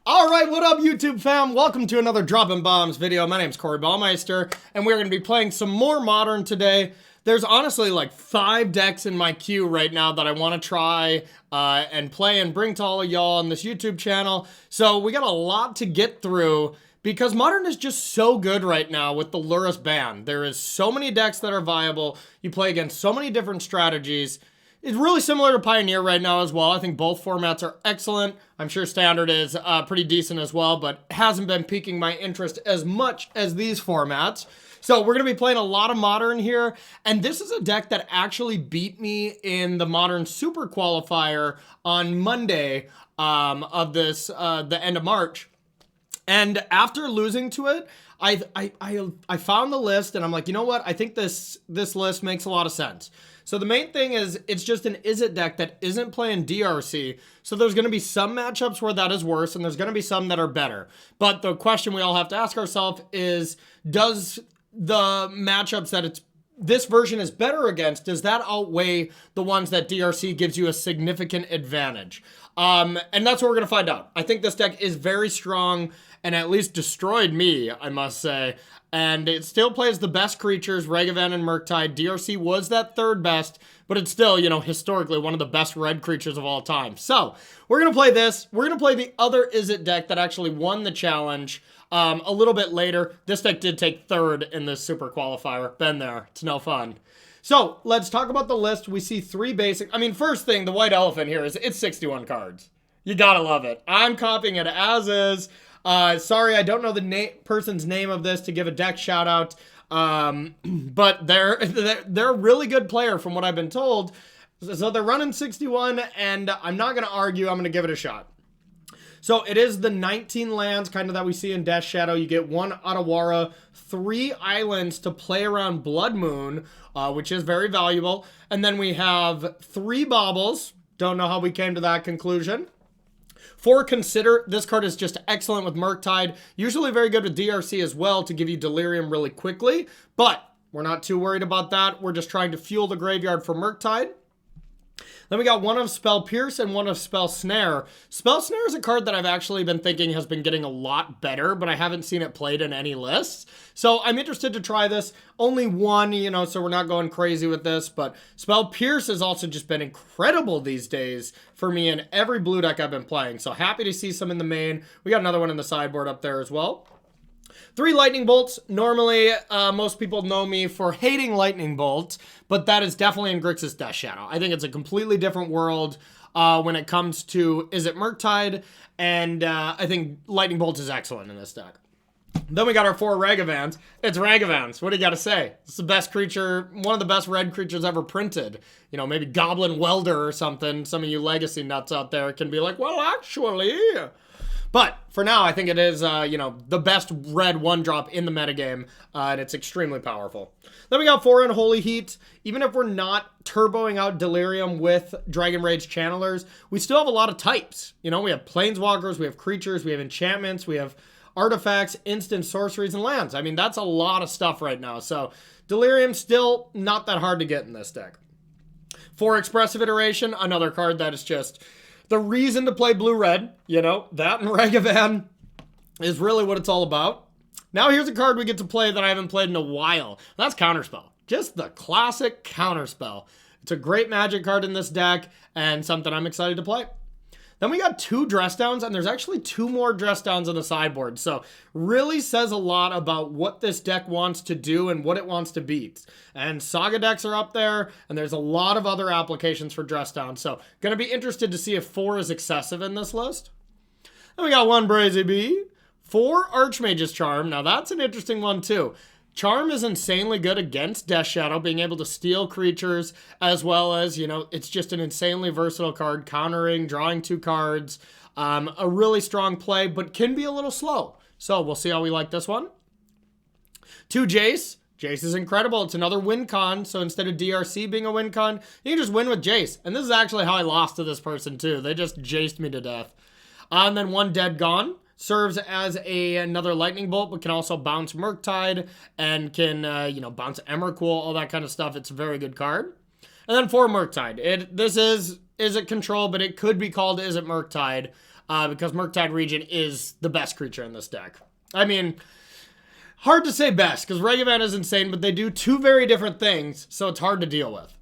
All right, what up, YouTube fam? Welcome to another Dropping Bombs video. My name's Corey Baumeister, and we're going to be playing some more Modern today. There's honestly like 5 decks in my queue right now that I want to try and play and bring to all of y'all on this YouTube channel. So we got a lot to get through because Modern is just so good right now with the Lurrus ban. There is so many decks that are viable. You play against so many different strategies. It's really similar to Pioneer right now as well. I think both formats are excellent. I'm sure Standard is pretty decent as well, but hasn't been piquing my interest as much as these formats. So we're going to be playing a lot of Modern here, and this is a deck that actually beat me in the Modern Super Qualifier on Monday of this, the end of March. And after losing to it, I found the list, and I'm like, you know what? I think this list makes a lot of sense. So the main thing is it's just an Izzet deck that isn't playing DRC. So there's going to be some matchups where that is worse, and there's going to be some that are better. But the question we all have to ask ourselves is, does the matchups that this version is better against, does that outweigh the ones that DRC gives you a significant advantage? And that's what we're going to find out. I think this deck is very strong and at least destroyed me, I must say. And it still plays the best creatures, Ragavan and Murktide. DRC was that third best, but it's still, you know, historically one of the best red creatures of all time. So we're going to play this. We're going to play the other Izzet deck that actually won the challenge a little bit later. This deck did take third in this super qualifier. Been there. It's no fun. So let's talk about the list. We see 3 basic. I mean, first thing, the white elephant here is it's 61 cards. You gotta love it. I'm copying it as is. Sorry, I don't know the person's name of this to give a deck shout out. But they're a really good player from what I've been told. So they're running 61, and I'm not gonna argue. I'm gonna give it a shot. So it is the 19 lands kind of that we see in Death Shadow. You get 1 Otawara, 3 islands to play around Blood Moon, which is very valuable. And then we have 3 baubles. Don't know how we came to that conclusion. 4 Consider. This card is just excellent with Murktide. Usually very good with DRC as well to give you Delirium really quickly. But we're not too worried about that. We're just trying to fuel the graveyard for Murktide. Then we got 1 of Spell Pierce and 1 of Spell Snare. Spell Snare is a card that I've actually been thinking has been getting a lot better, but I haven't seen it played in any lists. So I'm interested to try this. Only 1, you know, so we're not going crazy with this, but Spell Pierce has also just been incredible these days for me in every blue deck I've been playing. So happy to see some in the main. We got another one in the sideboard up there as well. 3 Lightning Bolts. Normally, most people know me for hating Lightning Bolts, but that is definitely in Grixis Death Shadow. I think it's a completely different world when it comes to Izzet Murktide, and I think Lightning Bolts is excellent in this deck. Then we got our 4 Ragavans. It's Ragavans. What do you got to say? It's the best creature, one of the best red creatures ever printed. You know, maybe Goblin Welder or something. Some of you Legacy nuts out there can be like, well, actually... But for now, I think it is, you know, the best red 1-drop in the metagame, and it's extremely powerful. Then we got 4 Unholy Heat. Even if we're not turboing out Delirium with Dragon Rage Channelers, we still have a lot of types. You know, we have Planeswalkers, we have creatures, we have enchantments, we have artifacts, instant sorceries, and lands. I mean, that's a lot of stuff right now. So Delirium still not that hard to get in this deck. 4 Expressive Iteration, another card that is just... the reason to play blue-red, you know, that and Ragavan is really what it's all about. Now here's a card we get to play that I haven't played in a while. That's Counterspell. Just the classic Counterspell. It's a great Magic card in this deck and something I'm excited to play. Then we got 2 Dress Downs, and there's actually 2 more Dress Downs on the sideboard. So really says a lot about what this deck wants to do and what it wants to beat. And Saga decks are up there, and there's a lot of other applications for Dress Down. So going to be interested to see if 4 is excessive in this list. Then we got 1 Brazy Bee, 4 Archmage's Charm. Now that's an interesting one too. Charm is insanely good against Death Shadow, being able to steal creatures, as well as, you know, it's just an insanely versatile card, countering, drawing 2 cards. A really strong play, but can be a little slow. So we'll see how we like this one. 2 Jace. Jace is incredible. It's another win con, so instead of DRC being a win con, you can just win with Jace. And this is actually how I lost to this person too. They just Jaced me to death. And then 1 Dead Gone. Serves as another Lightning Bolt, but can also bounce Murktide and can, you know, bounce Emrakul, all that kind of stuff. It's a very good card. And then 4 Murktide. This is Izzet control, but it could be called Izzet Murktide. because Murktide Regent is the best creature in this deck. I mean, hard to say best, because Regivan is insane, but they do two very different things, so it's hard to deal with.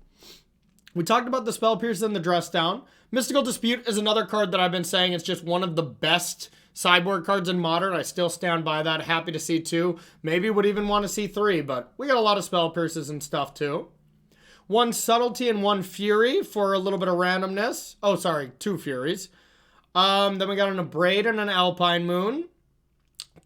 We talked about the Spell Pierce and the Dress Down. Mystical Dispute is another card that I've been saying is just one of the best sideboard cards in Modern. I still stand by that. Happy to see 2. Maybe would even want to see 3, but we got a lot of Spell Pierces and stuff too. 1 Subtlety and 1 Fury for a little bit of randomness. Oh, sorry, 2 Furies. Then we got an Abrade and an Alpine Moon.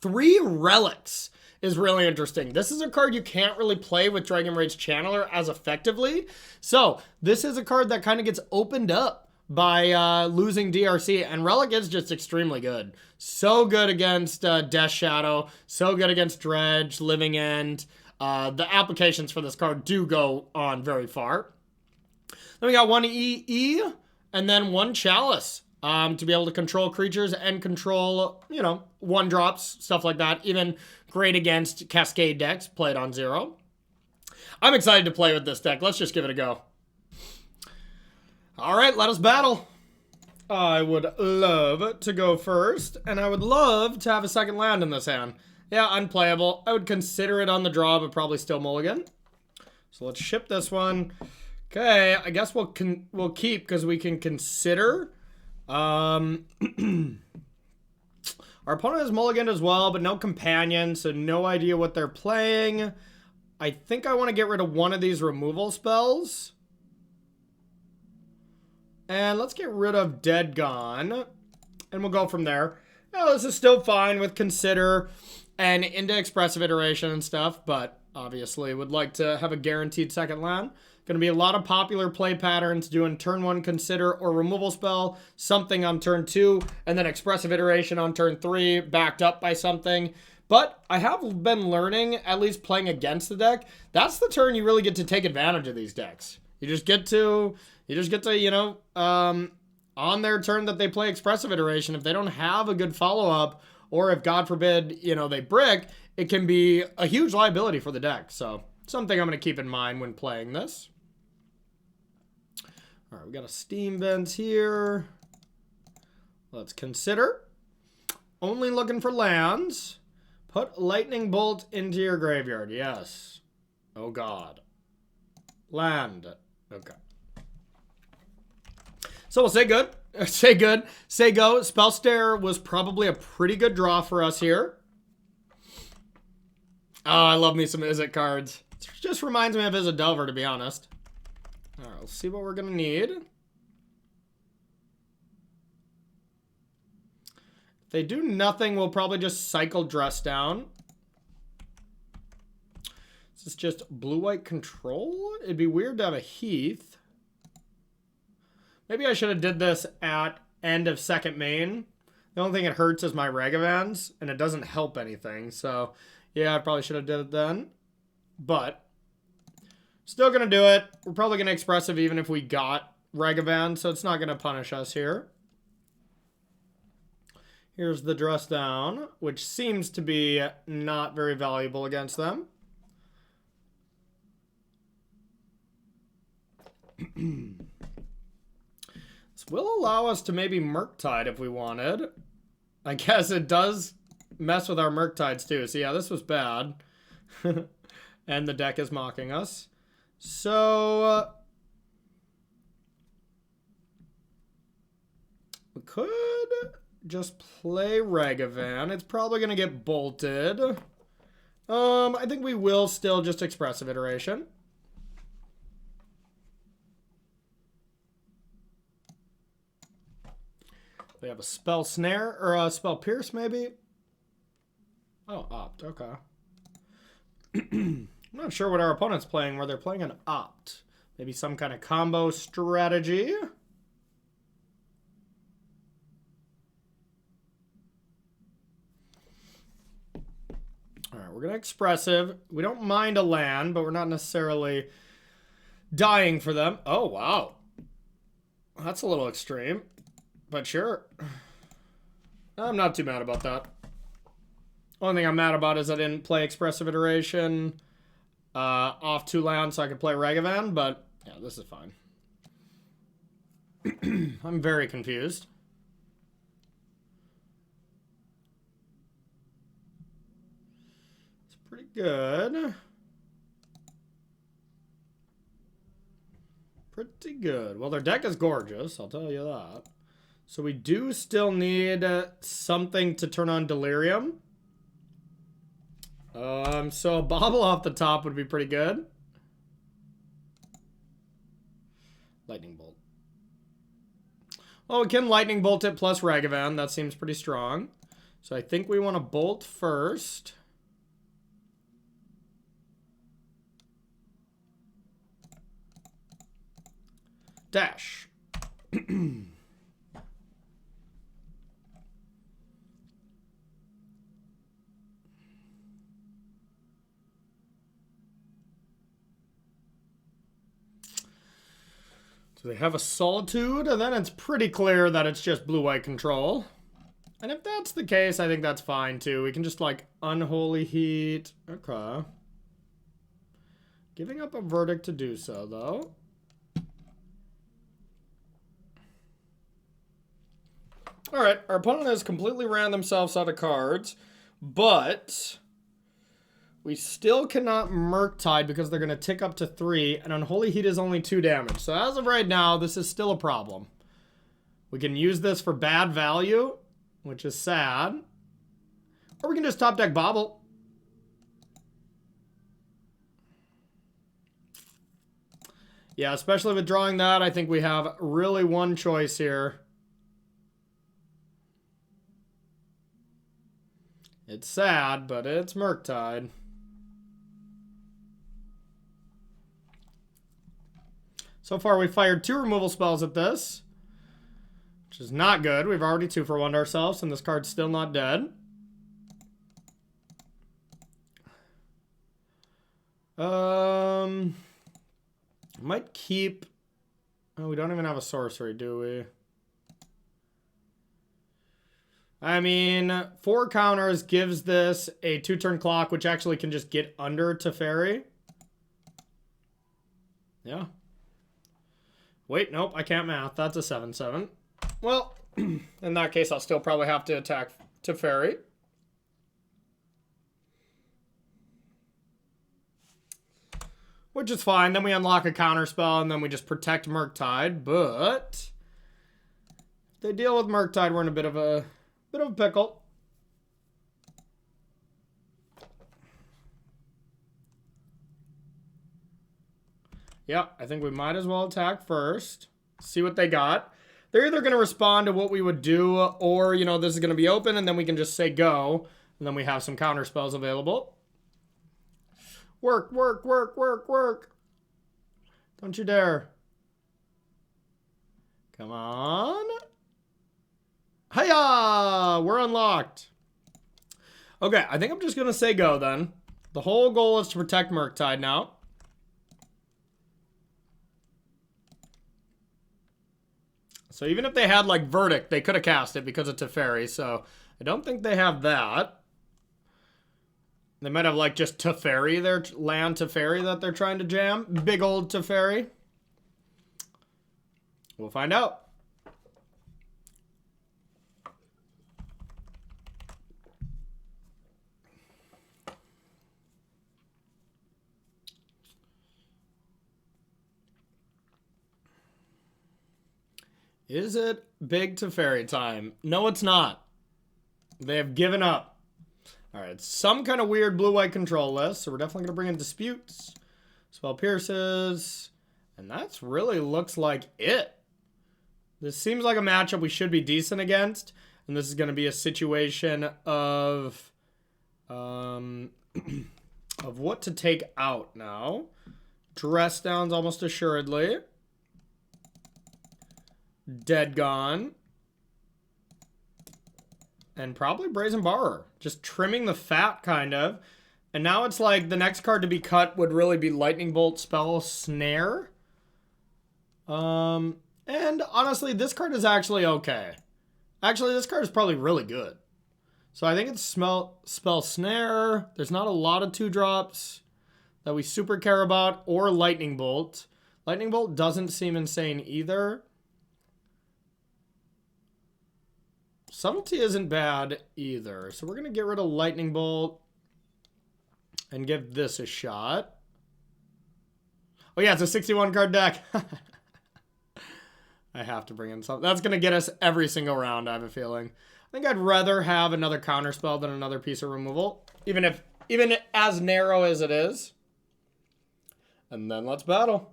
3 Relics is really interesting. This is a card you can't really play with Dragon Rage Channeler as effectively. So this is a card that kind of gets opened up by losing DRC, and Relic is just extremely good. So good against Death Shadow, so good against Dredge, Living End. The applications for this card do go on very far. Then we got 1 EE and then 1 Chalice. To be able to control creatures and control, you know, 1-drops, stuff like that. Even great against Cascade decks played on 0. I'm excited to play with this deck. Let's just give it a go. All right, let us battle. I would love to go first, and I would love to have a second land in this hand. Yeah, unplayable. I would consider it on the draw, but probably still mulligan. So let's ship this one. Okay, I guess we'll keep because we can consider. Our opponent is mulliganed as well, but no companion, so no idea what they're playing. I think I want to get rid of one of these removal spells. And let's get rid of Dead Gone. And we'll go from there. Now, this is still fine with Consider and into Expressive Iteration and stuff, but obviously would like to have a guaranteed second land. Going to be a lot of popular play patterns doing turn 1 Consider or removal spell, something on turn 2, and then Expressive Iteration on turn 3, backed up by something. But I have been learning, at least playing against the deck, that's the turn you really get to take advantage of these decks. You just get to, you know, on their turn that they play Expressive Iteration, if they don't have a good follow-up, or if, God forbid, you know, they brick, it can be a huge liability for the deck. So, something I'm going to keep in mind when playing this. All right, we got a Steam Vent here. Let's consider. Only looking for lands. Put Lightning Bolt into your graveyard. Yes. Oh, God. Land. Okay. So we'll say good. Say good. Say go. Spell Stare was probably a pretty good draw for us here. Oh, I love me some Izzet cards. It just reminds me of Izzet Delver, to be honest. All right, let's see what we're going to need. If they do nothing, we'll probably just cycle Dress Down. This is just blue-white control. It'd be weird to have a Heath. Maybe I should have did this at end of second main. The only thing it hurts is my Regavans, and it doesn't help anything. So, yeah, I probably should have did it then. But still going to do it. We're probably going to Expressive even if we got Regavan, so it's not going to punish us here. Here's the Dress Down, which seems to be not very valuable against them. This will allow us to maybe Murktide if we wanted. I guess it does mess with our Murktides too. So yeah, this was bad. And the deck is mocking us. So we could just play Regavan. It's probably going to get bolted. I think we will still just Expressive Iteration. They have a Spell Snare, or a Spell Pierce, maybe? Oh, Opt, okay. I'm not sure what our opponent's playing, where they're playing an Opt. Maybe some kind of combo strategy. Alright, we're going to Expressive. We don't mind a land, but we're not necessarily dying for them. Oh, wow. That's a little extreme. But sure. I'm not too mad about that. Only thing I'm mad about is I didn't play Expressive Iteration off 2 lands so I could play Regavan, but yeah, this is fine. I'm very confused. good. Pretty good. Well, their deck is gorgeous, I'll tell you that. So we do still need something to turn on Delirium. So a Bobble off the top would be pretty good. Lightning Bolt. Well, we can Lightning Bolt it plus Ragavan. That seems pretty strong. So I think we want to Bolt first. Dash. So they have a Solitude, and then it's pretty clear that it's just blue-white control. And if that's the case, I think that's fine too. We can just like Unholy Heat. Okay. Giving up a Verdict to do so, though. Alright, our opponent has completely ran themselves out of cards, but we still cannot Murktide because they're going to tick up to 3, and Unholy Heat is only 2 damage. So as of right now, this is still a problem. We can use this for bad value, which is sad. Or we can just top deck Bobble. Yeah, especially with drawing that, I think we have really one choice here. It's sad, but it's Murktide. So far, we fired 2 removal spells at this, which is not good. We've already 2-for-1'd ourselves, and this card's still not dead. Might keep... Oh, we don't even have a sorcery, do we? I mean, 4 counters gives this a 2-turn clock, which actually can just get under Teferi. Yeah. Wait, nope, I can't math. That's a 7/7. Well, in that case, I'll still probably have to attack Teferi. Which is fine. Then we unlock a counter spell, and then we just protect Murktide. But if they deal with Murktide, we're in a bit of a pickle. Yeah, I think we might as well attack first. See what they got. They're either going to respond to what we would do, or, you know, this is going to be open, and then we can just say go, and then we have some counter spells available. Work, work, work, work, work. Don't you dare. Come on. Hiya! We're unlocked. Okay, I think I'm just going to say go then. The whole goal is to protect Murktide now. So even if they had, like, Verdict, they could have cast it because of Teferi. So I don't think they have that. They might have, like, just Teferi, their land Teferi that they're trying to jam. Big old Teferi. We'll find out. Is it big Teferi time? No, it's not. They have given up. Alright, some kind of weird blue-white control list, so we're definitely going to bring in Disputes. Spell Pierces. And that's really looks like it. This seems like a matchup we should be decent against. And this is going to be a situation of what to take out now. Dress Down's almost assuredly. Dead Gone. And probably Brazen Borrower. Just trimming the fat, kind of. And now it's like the next card to be cut would really be Lightning Bolt, Spell Snare. And honestly, this card is actually okay. Actually, this card is probably really good. So I think it's Spell Snare. There's not a lot of 2-drops that we super care about. Or Lightning Bolt. Lightning Bolt doesn't seem insane either. Subtlety isn't bad either. So we're going to get rid of Lightning Bolt. and give this a shot. Oh yeah, it's a 61 card deck. I have to bring in something. That's going to get us every single round, I have a feeling. I think I'd rather have another counterspell than another piece of removal. Even as narrow as it is. And then let's battle.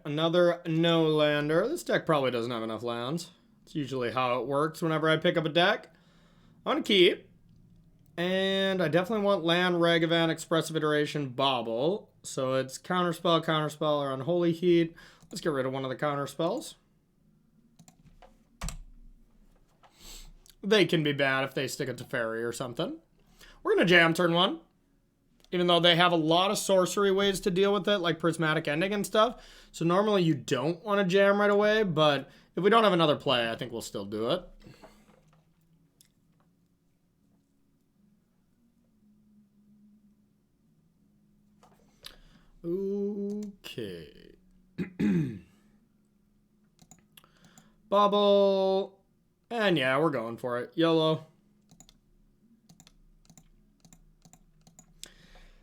Another no-lander. This deck probably doesn't have enough lands. It's usually how it works whenever I pick up a deck. I want to keep. And I definitely want land, Ragavan, Expressive Iteration, Bobble. So it's Counterspell, Counterspell, or Unholy Heat. Let's get rid of one of the counterspells. They can be bad if they stick it to Fairy or something. We're going to jam turn 1. Even though they have a lot of sorcery ways to deal with it, like Prismatic Ending and stuff. So normally you don't want to jam right away, but if we don't have another play, I think we'll still do it. Okay. Bubble. And yeah, we're going for it. YOLO.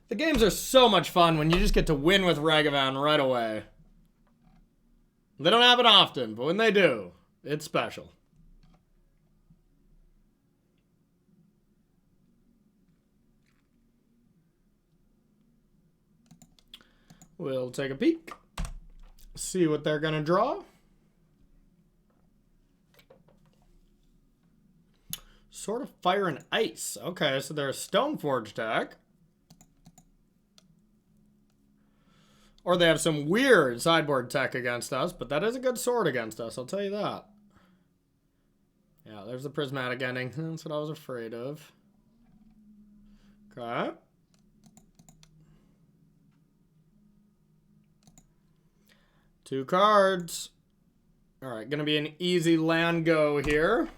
The games are so much fun when you just get to win with Ragavan right away. They don't happen often, but when they do, it's special. We'll take a peek. See what they're going to draw. Sword of Fire and Ice. Okay, so they're a Stoneforge deck. Or they have some weird sideboard tech against us, but that is a good sword against us, I'll tell you that. Yeah, there's the Prismatic Ending. That's what I was afraid of. Okay. Two cards. Alright, gonna be an easy land go here.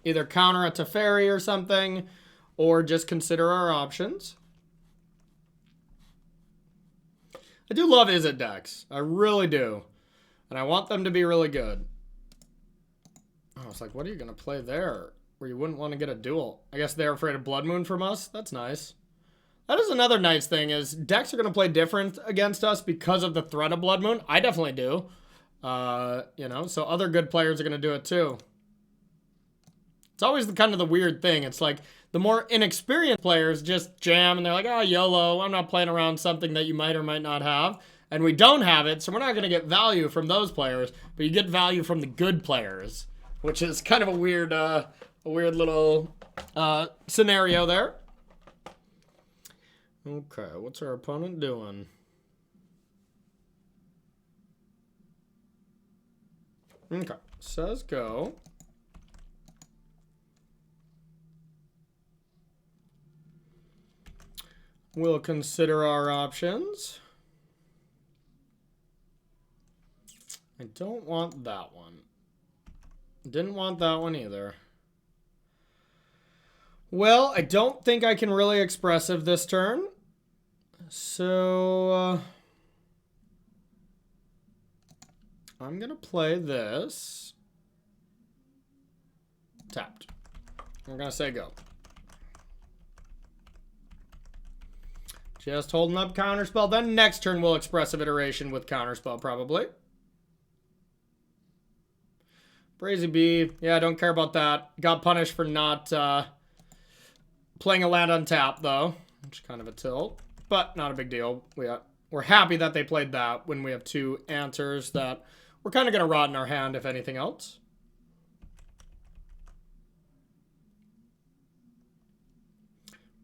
Either counter a Teferi or something, or just consider our options. I do love Izzet decks. I really do. And I want them to be really good. Oh, it's like, what are you going to play there? Where you wouldn't want to get a duel. I guess they're afraid of Blood Moon from us. That's nice. That is another nice thing, is decks are going to play different against us because of the threat of Blood Moon. I definitely do. You know, so other good players are going to do it too. It's always kind of the weird thing. It's like the more inexperienced players just jam and they're like, oh, YOLO, I'm not playing around something that you might or might not have. And we don't have it, so we're not going to get value from those players, but you get value from the good players, which is kind of a weird little scenario there. Okay, what's our opponent doing? Okay, says go. We'll consider our options. I don't want that one. Didn't want that one either. Well, I don't think I can really expressive this turn. So, I'm going to play this. Tapped. I'm going to say go. Just holding up Counterspell. Then next turn we'll Expressive Iteration with Counterspell probably. Brazy Bee. Yeah, I don't care about that. Got punished for not playing a land on tap though. Which is kind of a tilt. But not a big deal. We're happy that they played that when we have two answers that we're kind of going to rot in our hand if anything else.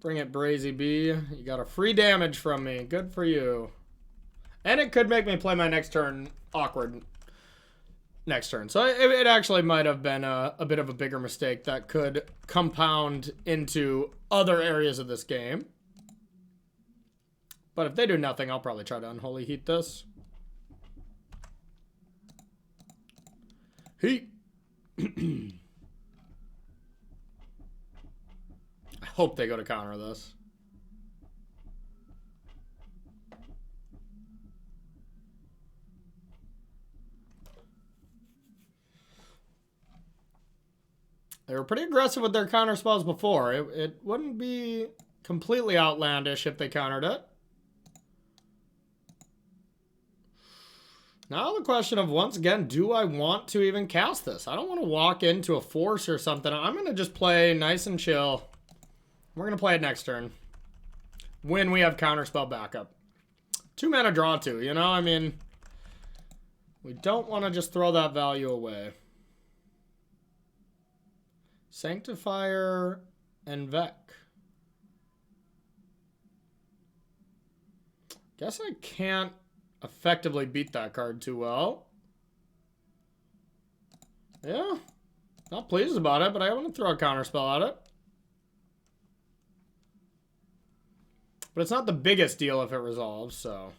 Bring it, Brazy Bee. You got a free damage from me. Good for you. And it could make me play my next turn awkward next turn. So it actually might have been a bit of a bigger mistake that could compound into other areas of this game. But if they do nothing, I'll probably try to Unholy Heat this. Heat. I hope they go to counter this. They were pretty aggressive with their counter spells before. It wouldn't be completely outlandish if they countered it. Now the question of, once again, do I want to even cast this? I don't want to walk into a force or something. I'm going to just play nice and chill. We're going to play it next turn. When we have counterspell backup. 2 mana draw 2, you know? I mean, we don't want to just throw that value away. Sanctifier and Vec. Guess I can't effectively beat that card too well. Yeah. Not pleased about it, but I want to throw a counterspell at it. But it's not the biggest deal if it resolves, so.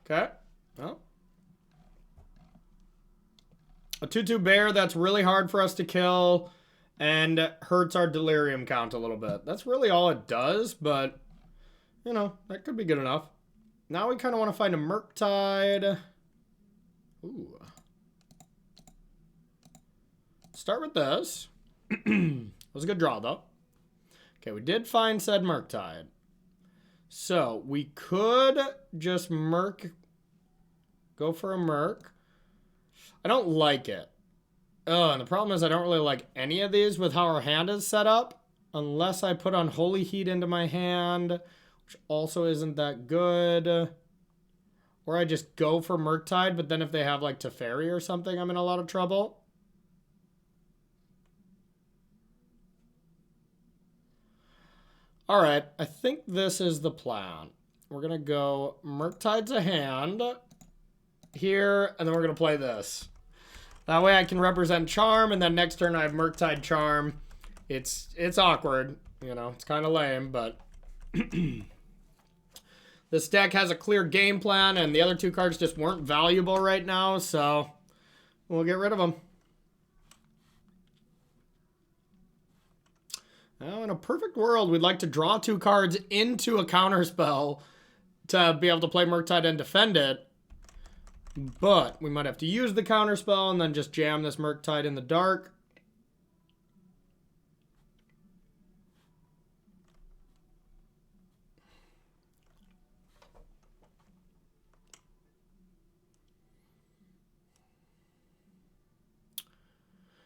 Okay. Well. A 2/2 bear that's really hard for us to kill and hurts our delirium count a little bit. That's really all it does, but, you know, that could be good enough. Now we kind of want to find a Murktide. Ooh. Start with this. That was a good draw, though. Okay, we did find said Murktide. So, we could just go for a Murk. I don't like it. Oh, and the problem is I don't really like any of these with how our hand is set up. Unless I put Unholy Heat into my hand, which also isn't that good. Or I just go for Murktide, but then if they have like Teferi or something, I'm in a lot of trouble. Alright, I think this is the plan. We're going to go Murktide's a hand here, and then we're going to play this. That way I can represent Charm, and then next turn I have Murktide Charm. It's awkward, you know, it's kind of lame, but this deck has a clear game plan, and the other 2 cards just weren't valuable right now, so we'll get rid of them. Now, in a perfect world, we'd like to draw 2 cards into a counterspell to be able to play Murktide and defend it. But we might have to use the counterspell and then just jam this Murktide in the dark.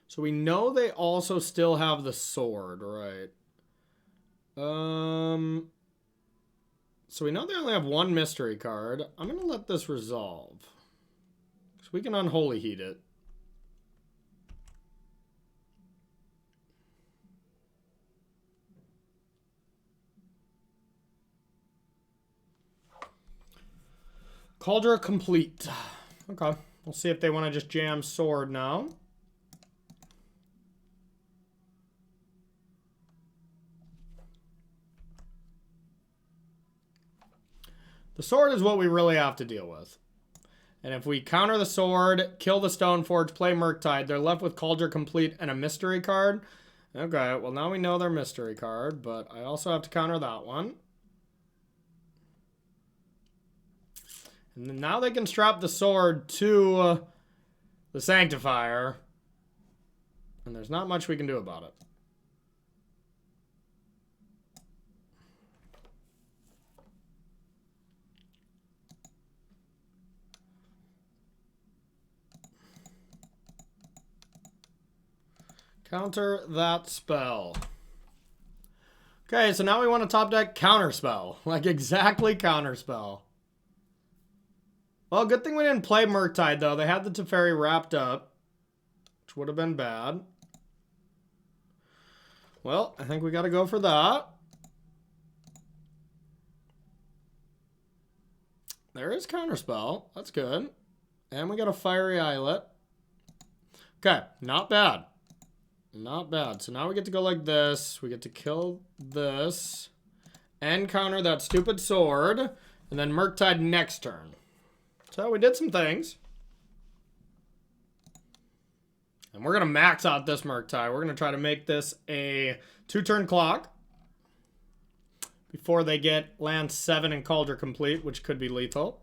So we know they also still have the sword, right? So we know they only have 1 mystery card. I'm going to let this resolve. So we can Unholy Heat it. Cauldron complete. Okay. We'll see if they want to just jam sword now. The sword is what we really have to deal with. And if we counter the sword, kill the Stoneforge, play Murktide, they're left with Cauldron Complete and a mystery card. Okay, well now we know their mystery card, but I also have to counter that one. And now they can strap the sword to the Sanctifier. And there's not much we can do about it. Counter that spell. Okay, so now we want to top deck counterspell. Like exactly counterspell. Well, good thing we didn't play Murktide though. They had the Teferi wrapped up, which would have been bad. Well, I think we got to go for that. There is counterspell. That's good. And we got a Fiery Islet. Okay, not bad. Not bad. So now we get to go like this. We get to kill this. And counter that stupid sword. And then Murktide next turn. So we did some things. And we're going to max out this Murktide. We're going to try to make this a 2-turn clock. Before they get land 7 and Cauldron Complete, which could be lethal.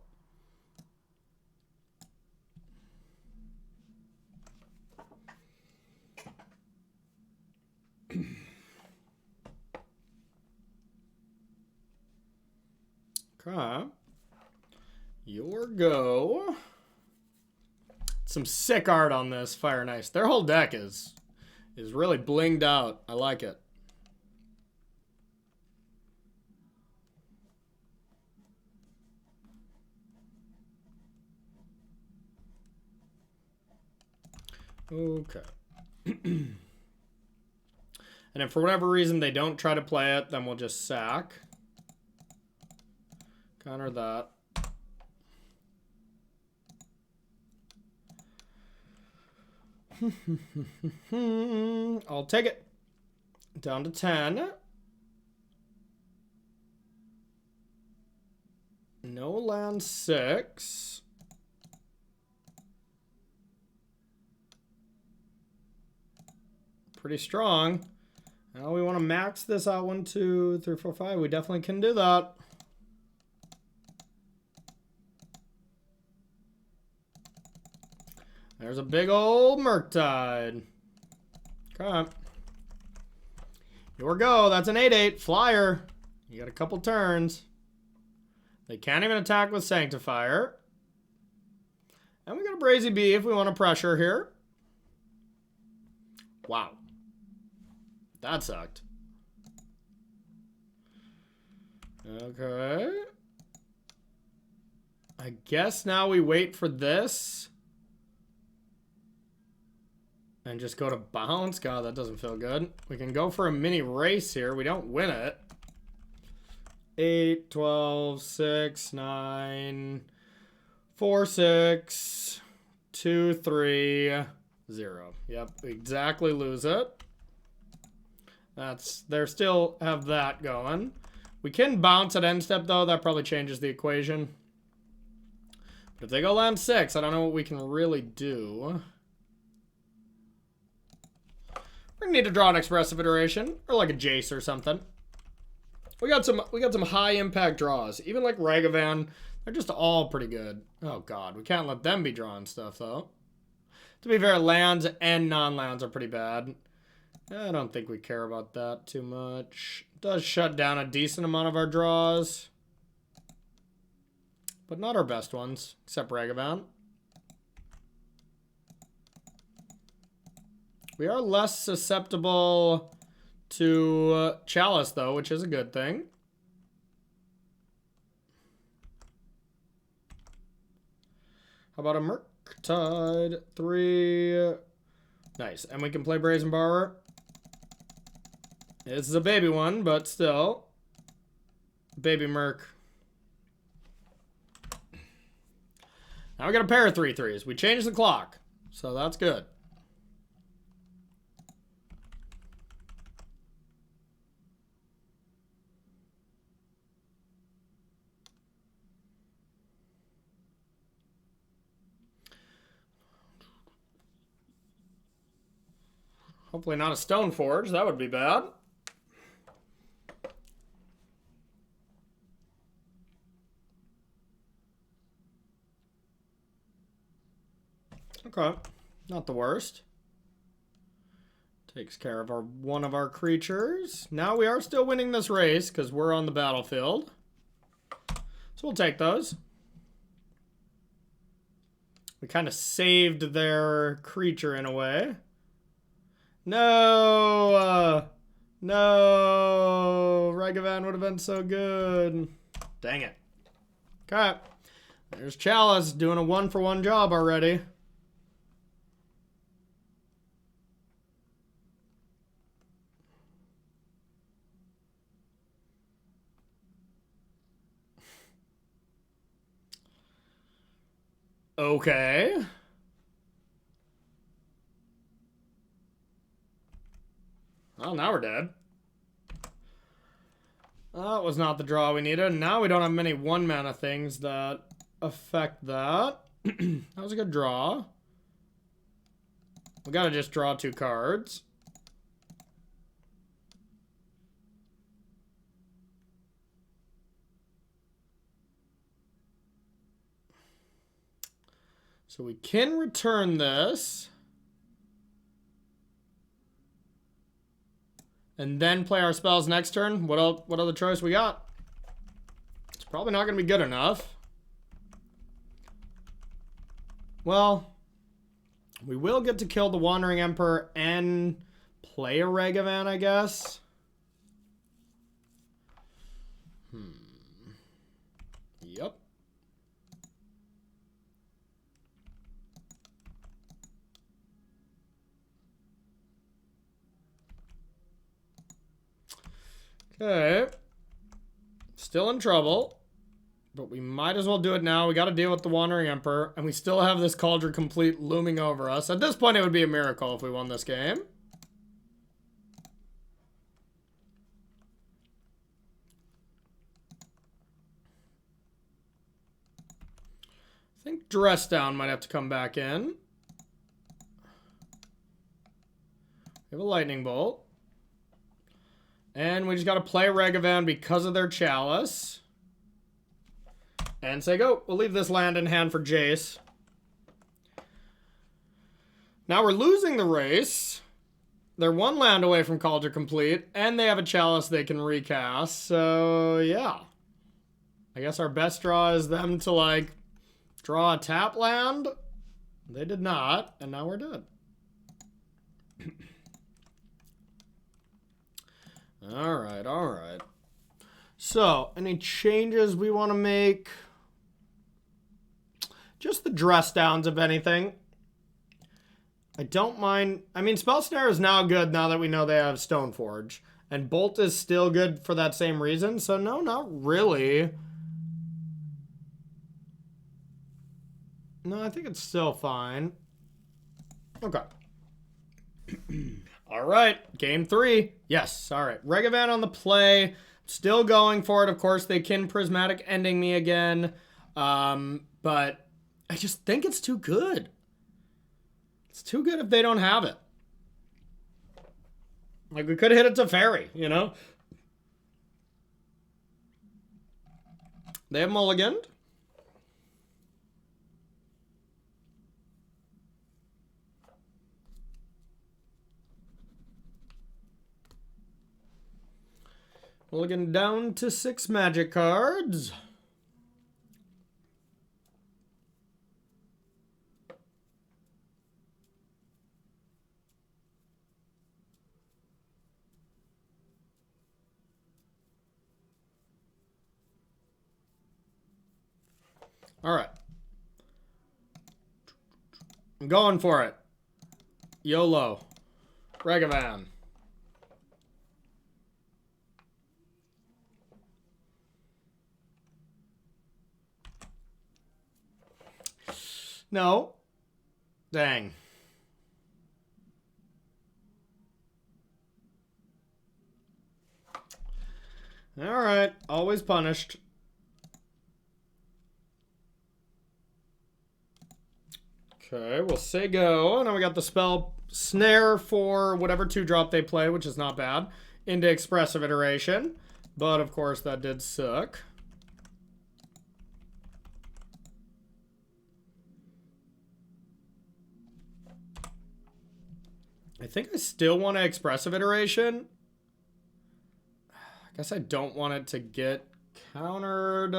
Okay. Your go. Some sick art on this Fire and Ice. Their whole deck is really blinged out. I like it. Okay. And if for whatever reason they don't try to play it, then we'll just sack. Counter that. I'll take it. Down to 10. No land 6. Pretty strong. Now we want to max this out. 1, 2, 3, 4, 5. We definitely can do that. There's a big old Murktide. Okay. Your go. That's an 8/8 flyer. You got a couple turns. They can't even attack with Sanctifier. And we got a Brazy B if we want to pressure here. Wow. That sucked. Okay. I guess now we wait for this. And just go to bounce. God, that doesn't feel good. We can go for a mini race here. We don't win it. 8, 12, 6, 9, 4, 6, 2, 3, 0. Yep, exactly lose it. They still have that going. We can bounce at end step though. That probably changes the equation. But if they go land 6, I don't know what we can really do. We're gonna need to draw an expressive iteration or like a Jace or something. We got some high impact draws. Even like Ragavan, they're just all pretty good. Oh god, we can't let them be drawing stuff though. To be fair, lands and non-lands are pretty bad. I don't think we care about that too much. It does shut down a decent amount of our draws. But not our best ones, except Ragavan. We are less susceptible to Chalice, though, which is a good thing. How about a Murktide? 3. Nice. And we can play Brazen Borrower. This is a baby one, but still. Baby Merc. Now we got a pair of 3/3s. We changed the clock, so that's good. Hopefully not a Stone Forge. That would be bad. Okay. Not the worst. Takes care of one of our creatures. Now we are still winning this race because we're on the battlefield. So we'll take those. We kind of saved their creature in a way. No! No! Ragavan would have been so good. Dang it. Okay. There's Chalice doing a 1-for-1 job already. Okay. Well, now we're dead. That was not the draw we needed. Now we don't have many 1-mana things that affect that. That was a good draw. We gotta just draw 2 cards. So we can return this. and then play our spells next turn. What other choice we got? It's probably not going to be good enough. Well, we will get to kill the Wandering Emperor and play a Regavan, I guess. Yep. Okay. Still in trouble. But we might as well do it now. We got to deal with the Wandering Emperor. And we still have this Cauldron Complete looming over us. At this point, it would be a miracle if we won this game. I think Dress Down might have to come back in. We have a Lightning Bolt. And we just got to play Regavan because of their Chalice. And say go. We'll leave this land in hand for Jace. Now we're losing the race. They're one land away from Cauldron Complete. And they have a Chalice they can recast. So, yeah. I guess our best draw is them to, like, draw a tap land. They did not. And now we're dead. Alright, alright. So, any changes we want to make? Just the dress downs, if anything. I don't mind. I mean, Spell Snare is now good now that we know they have Stoneforge. And Bolt is still good for that same reason. So, no, not really. No, I think it's still fine. Okay. All right, game 3. Yes, all right. Regavan on the play. Still going for it. Of course, they can Prismatic Ending me again. But I just think it's too good. It's too good if they don't have it. Like, we could hit it to Fairy, you know? They have mulliganed. Mulligan down to 6 magic cards. All right. I'm going for it. YOLO. Regavan. No. Dang. All right. Always punished. Okay, we'll say go. And now we got the spell Snare for whatever 2-drop they play, which is not bad, into Expressive Iteration. But, of course, that did suck. I think I still want to Expressive Iteration. I guess I don't want it to get countered.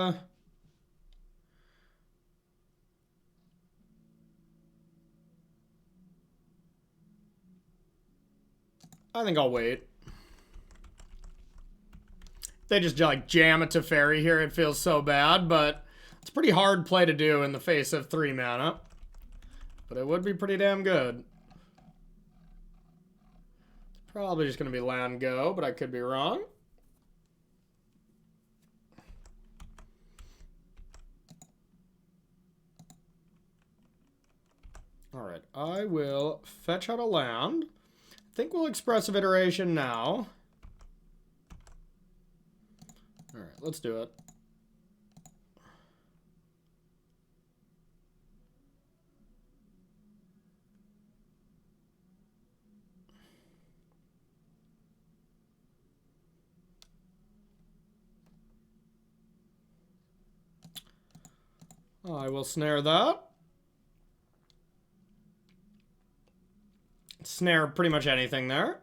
I think I'll wait. They just like jam it to Fairy here. It feels so bad, but it's a pretty hard play to do in the face of 3 mana. But it would be pretty damn good. It's probably just going to be land go, but I could be wrong. Alright, I will fetch out a land. I think we'll Expressive Iteration now. Alright, let's do it. I will snare that. Snare pretty much anything there.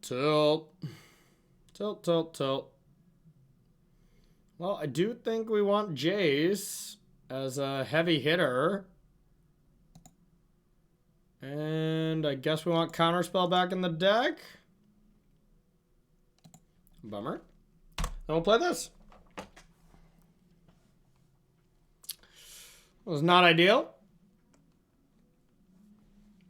Tilt. Tilt, tilt, tilt. Well, I do think we want Jace as a heavy hitter. And I guess we want Counterspell back in the deck. Bummer. Then we'll play this. Was not ideal.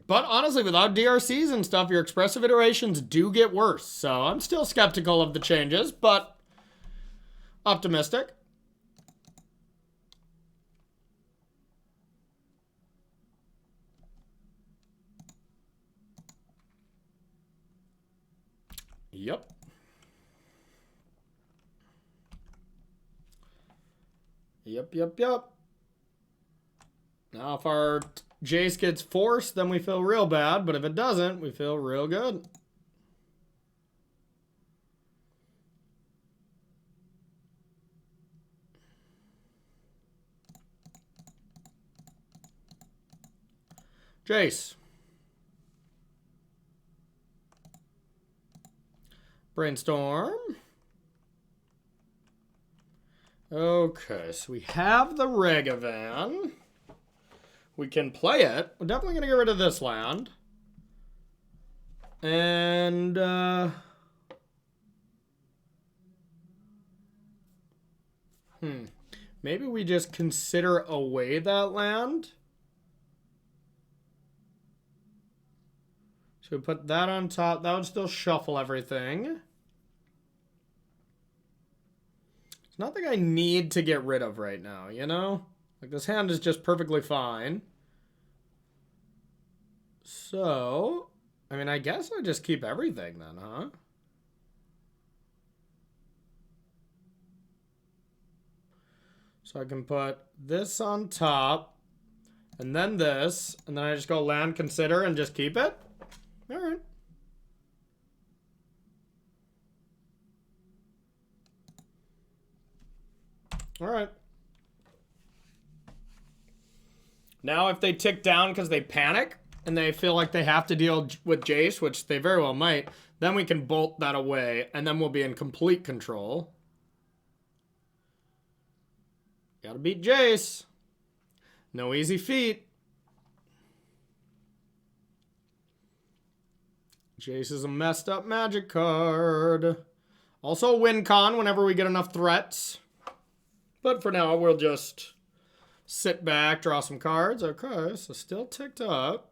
But honestly, without DRCs and stuff, your expressive iterations do get worse. So I'm still skeptical of the changes, but optimistic. Yep. Yep. Now if our Jace gets forced, then we feel real bad. But if it doesn't, we feel real good. Jace. Brainstorm. Okay, so we have the Regavan. We can play it. We're definitely going to get rid of this land. And, maybe we just consider away that land. So we put that on top. That would still shuffle everything. It's nothing I need to get rid of right now, you know? Like, this hand is just perfectly fine. So, I mean, I guess I just keep everything then, huh? So I can put this on top, and then this, and then I just go land, consider, and just keep it? All right. All right. Now, if they tick down because they panic and they feel like they have to deal with Jace, which they very well might, then we can bolt that away, and then we'll be in complete control. Gotta beat Jace. No easy feat. Jace is a messed up magic card. Also a win con whenever we get enough threats. But for now, we'll just sit back, draw some cards. Okay, so still ticked up.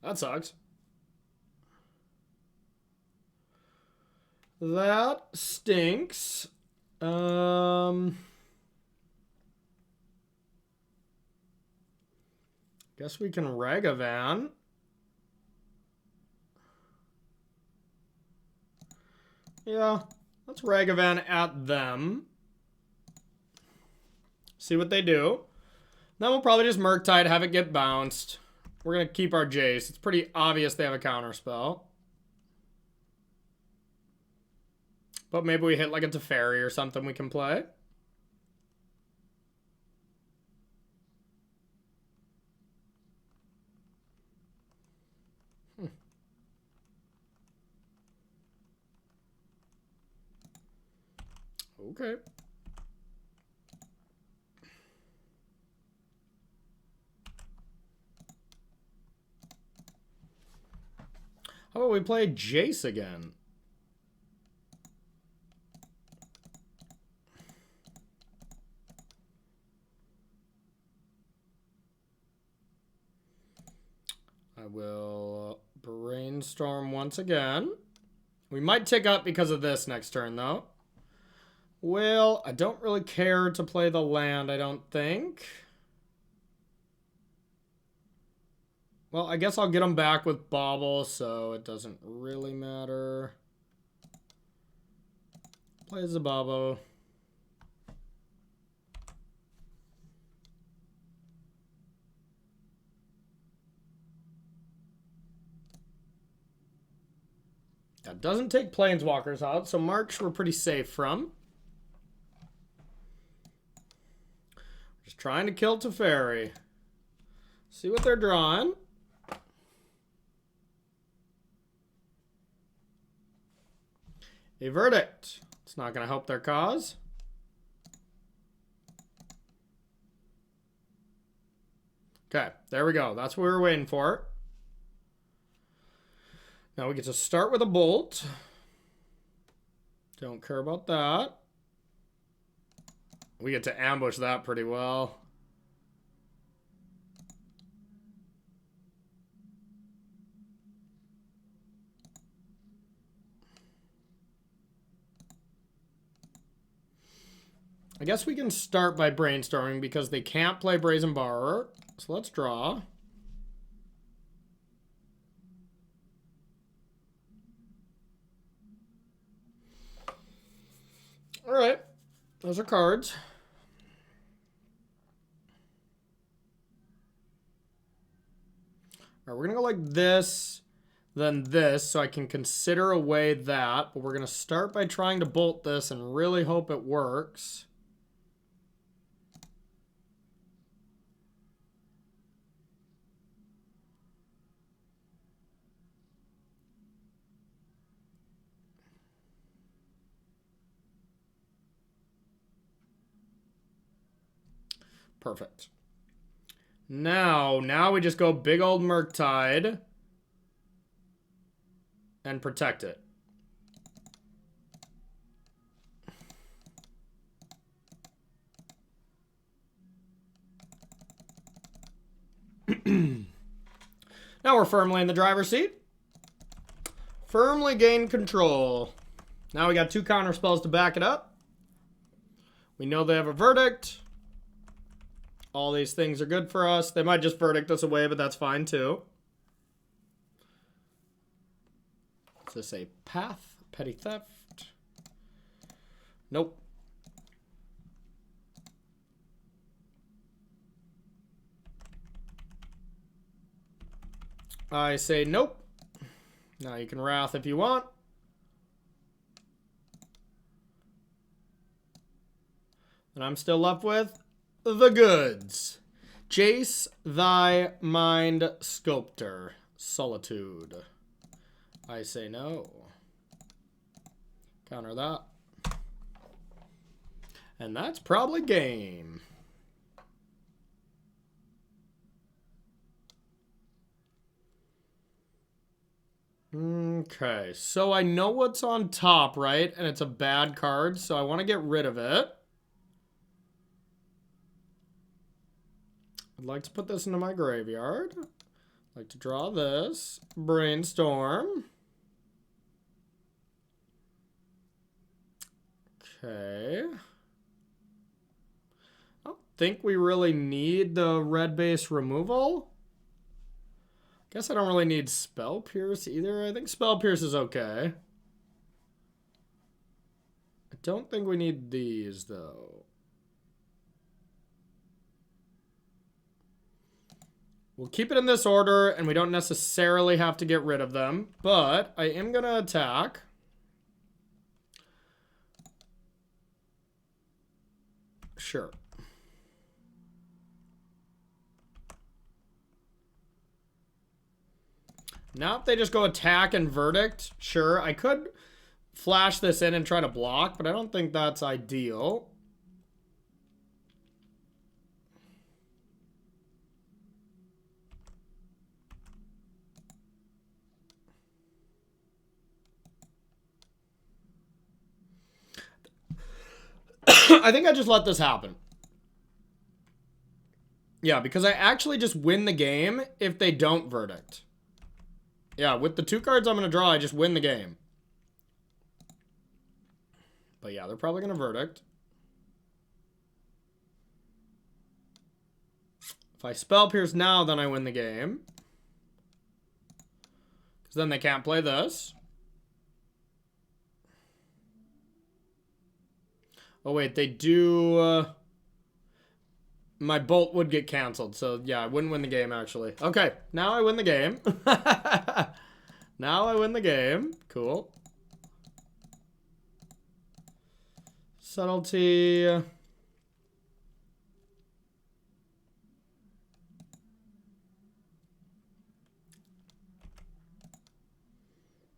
That sucks. That stinks. Guess we can Regavan. Yeah, let's Regavan at them. See what they do. Then we'll probably just Murktide, have it get bounced. We're going to keep our Jace. It's pretty obvious they have a counterspell. But maybe we hit like a Teferi or something we can play. Okay. How about we play Jace again? I will brainstorm once again. We might tick up because of this next turn, though. Well, I don't really care to play the land, I don't think. Well, I guess I'll get them back with Bauble, so it doesn't really matter. Play Zababo. That doesn't take planeswalkers out, so March we're pretty safe from. Just trying to kill Teferi. See what they're drawing. A verdict. It's not going to help their cause. Okay, there we go. That's what we were waiting for. Now we get to start with a bolt. Don't care about that. We get to ambush that pretty well. I guess we can start by brainstorming because they can't play Brazen Borrower. So let's draw. All right, those are cards. All right, we're gonna go like this, then this, so I can consider away that. But we're gonna start by trying to bolt this and really hope it works. Perfect. Now we just go big old Murktide and protect it. Now we're firmly in the driver's seat. Firmly gain control. Now we got 2 counter spells to back it up. We know they have a verdict. All these things are good for us. They might just verdict us away, but that's fine too. Is this a path? Petty theft? Nope. I say nope. Now you can wrath if you want. And I'm still left with the goods. Jace, thy mind sculptor. Solitude. I say no. Counter that. And that's probably game. Okay, so I know what's on top, right? And it's a bad card, so I want to get rid of it. I'd like to put this into my graveyard. I'd like to draw this. Brainstorm. Okay. I don't think we really need the red base removal. Guess I don't really need Spell Pierce either. I think Spell Pierce is okay. I don't think we need these, though. We'll keep it in this order, and we don't necessarily have to get rid of them. But I am going to attack. Sure. Now if they just go attack and verdict, sure. I could flash this in and try to block, but I don't think that's ideal. I think I just let this happen. Yeah, because I actually just win the game if they don't verdict. Yeah, with the 2 cards I'm going to draw, I just win the game. But yeah, they're probably going to verdict. If I Spell Pierce now, then I win the game. Because then they can't play this. Oh, wait, they do... my bolt would get canceled, so yeah, I wouldn't win the game, actually. Okay, now I win the game. Now I win the game. Cool. Subtlety.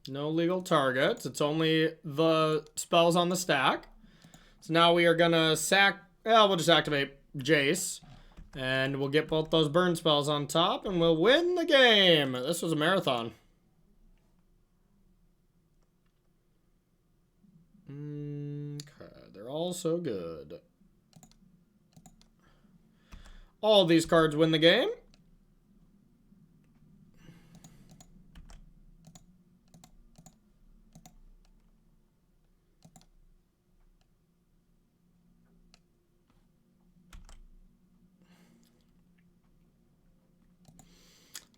No legal targets. It's only the spells on the stack. So now we are gonna we'll just activate Jace. And we'll get both those burn spells on top and we'll win the game. This was a marathon. Okay, they're all so good. All these cards win the game.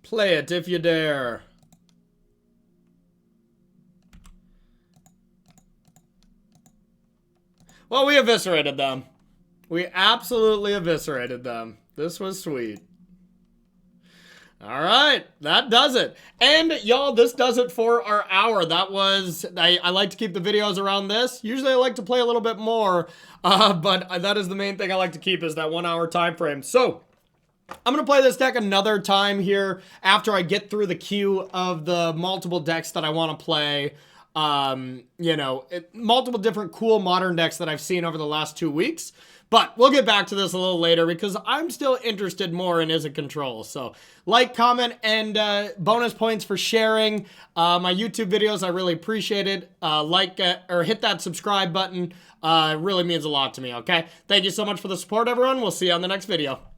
Play it if you dare. Well, we eviscerated them. We absolutely eviscerated them. This was sweet. All right, that does it. And y'all, this does it for our hour. That was, I like to keep the videos around this. Usually I like to play a little bit more, but that is the main thing I like to keep is that 1 hour time frame. So I'm going to play this deck another time here after I get through the queue of the multiple decks that I want to play. You know, multiple different cool modern decks that I've seen over the last 2 weeks. But we'll get back to this a little later because I'm still interested more in Izzet control. So like, comment, and bonus points for sharing my YouTube videos. I really appreciate it. Or hit that subscribe button. It really means a lot to me, okay? Thank you so much for the support, everyone. We'll see you on the next video.